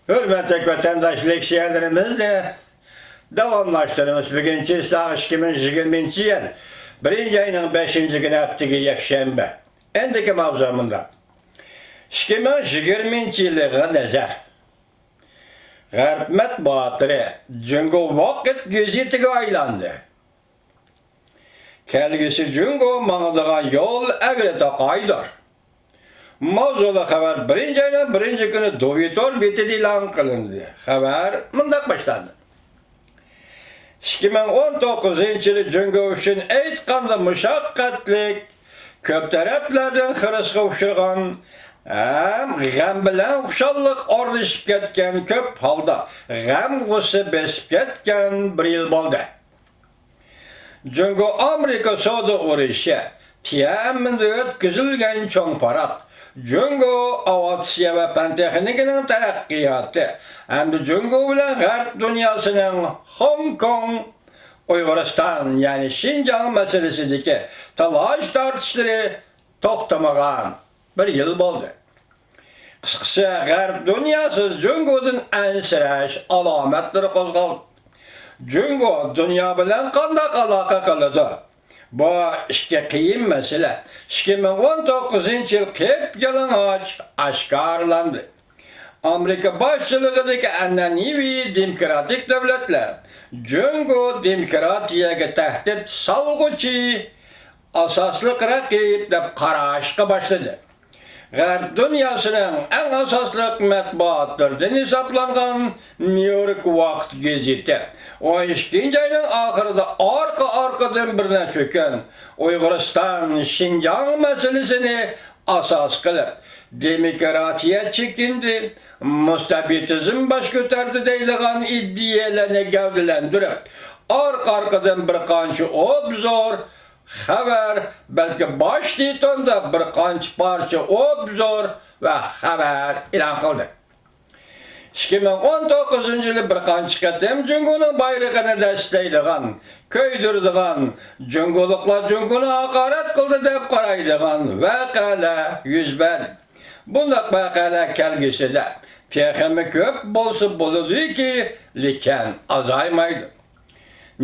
Hürmetli vatandaşlık şehirlerimizde davamlaştırımız bugünkü saat 2020 yıl 1. ayının 5. günü haftığı yakşembe. Endiki mavzamında 2020 yılıga nazar Garp matbuatları Cungo vakit gözetiga aylandı. Kelgisi Cungo mağdagan yol egreta qaydır. Mavzulu haber 1. ayının 1. günü Dovitor bitidi ilan kılındı. Haber mındak başlandı. 2019 yılı Cungo üçün eytqanda müşakkatlik köp taraflardan xırısqa uçurgan gam bilan xushalliq orlashib ketgan köp holda gam g'usi besib ketgan bir yil bo'ldi. Cungo Amerika savdo urushi Tiananmenda o'tkazilgan cho'ng parad Cungo aviatsiya va fan-texnikaning taraqqiyoti hamda Cungo bilan G'arb dunyosining Hong Kong, Uyg'uriston ya'ni Xinjiang masalasidagi talash tortishlari to'xtamagan bir yil bo'ldi. Qisqasi G'arb dunyosi Cungodan ansirash alomatlari qo'zg'aldi. Cungo dunyo bilan qanday aloqa qiladi? Bu ishga qiyin masala 2019 yil qip-yalang'och oshkorlandi. Amerika boshchiligidagi an'anaviy demokratik davlatlar Cungo demokratiyaga tahdid solg'uchi asosli raqib deb qarashga boshladi. G'arb dunyosining eng asosli matbuotlaridan hisoblangan New York Vaqt gazeti 12 ayning oxirida orqa-orqadan birdan cho'kan Uyg'uriston Xinjiang masalasini asos qilib demokratiya chekindi, mustabidizm bosh ko'tardi deyilgan iddialarni gavdalantirib, orqa-orqadan bir qancha obzor xabar, balki bosh tetonda bir qancha parcha obzor va xabar e'lon qildi. 2019 yili bir qancha qatam Jungoning bayrog'ini dastaydigan, ko'ydirdigan, Jungoliklar Jungoni haqorat qildi deb qaraydigan voqealar yuz berdi. Bunday voqealar kelgusida pexmi ko'p bo'lsa bo'ladiki, lekin azaymaydi.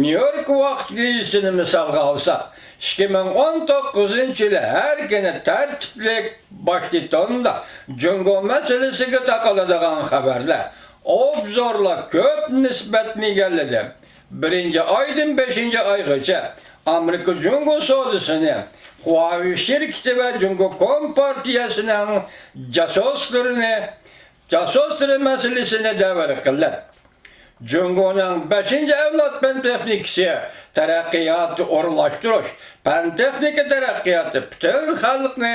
New York Vaqt gazetini misolga olsak, 2019 yili har kuni tartiblik boshlitonda Jungo masalasiga taqaladigan xabarlar, obzorlar ko'p nisbatni egalladi. 1-oydan 5-oygacha Amerika Jungo savdosini, Huawei shirkati va Jungo kompartiyasining jasuslari masalasini davr qildi. Jungoning 5-avlod fan-texnikasi taraqqiyoti o'rlashtirish, fan-texnika taraqqiyoti butun xalqni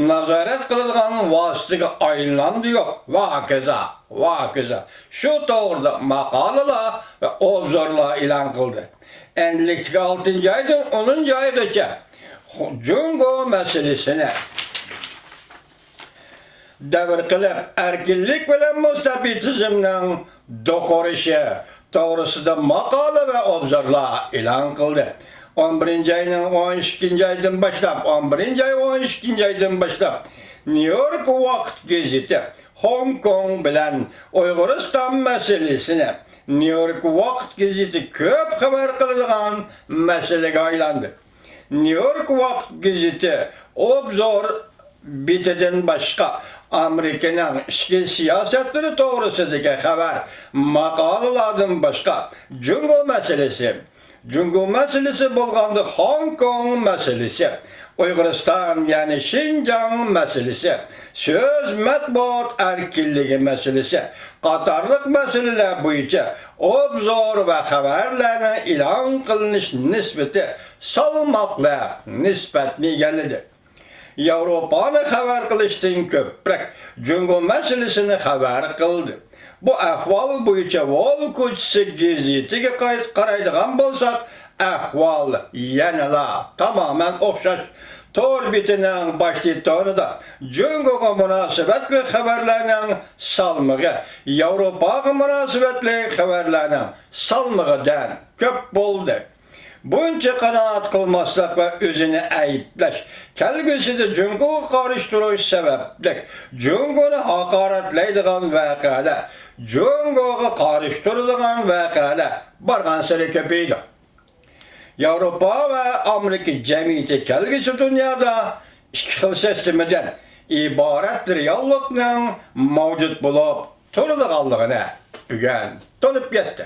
nazorat qiladigan vositaga aylandi-yu, va shu to'g'rida maqolalar va obzorlar e'lon qildi. Endilikda 6-oydan 10-oygacha Jungo masalasini davr qilib, erkinlik bilan mustabidizmning do'qorishi to'g'risida maqola va obzorlar e'lon qildi. 11-oyning 12-oydan boshlab, 12-oydan boshlab New York Vaqt gazeti Hong Kong bilan Uyg'uriston masalasini New York Vaqt gazeti ko'p xabar qiladigan masalaga aylandi. New York Vaqt gazeti obzor bitidan boshqa Amerikaning ichki siyosatlari to'g'risidagi xabar maqolalardan boshqa Jungo masalasi bo'lganda Hong Kong masalasi, Uyg'uriston ya'ni Xinjiang masalasi, so'z matbuot erkinligi masalasi qatorliq masalalar bo'yicha obzor va xabarlarning e'lon qilinish nisbati salmoqli nisbatni egalladi. Yevropani xabar qilishdan ko'proq Jungo masalasini xabar qildi. Bu ahvol bo'yicha Wall ko'chisi gazetiga qaraydigan bo'lsak, ahvol yanada tamoman o'xshash. To'rbitining boshlitonida Jungoga munosabatli xabarlarning salmig'i Yevropaga munosabatli xabarlarning salmig'idan ko'p bo'ldi. buncha qanoat qilmaslik va o'zini ayblash kelgusida Jungoga qarshi turish sababli Jungoni haqoratlaydigan voqealar, Jungoga qarshi turadigan voqealar barg'ansari ko'paydi. Yevropa va Amerika jamiyati kelgusi dunyoda ikki xil sistemadan iborat reallikning mavjud bo'lib turadiganligini bugun to'lib yetdi.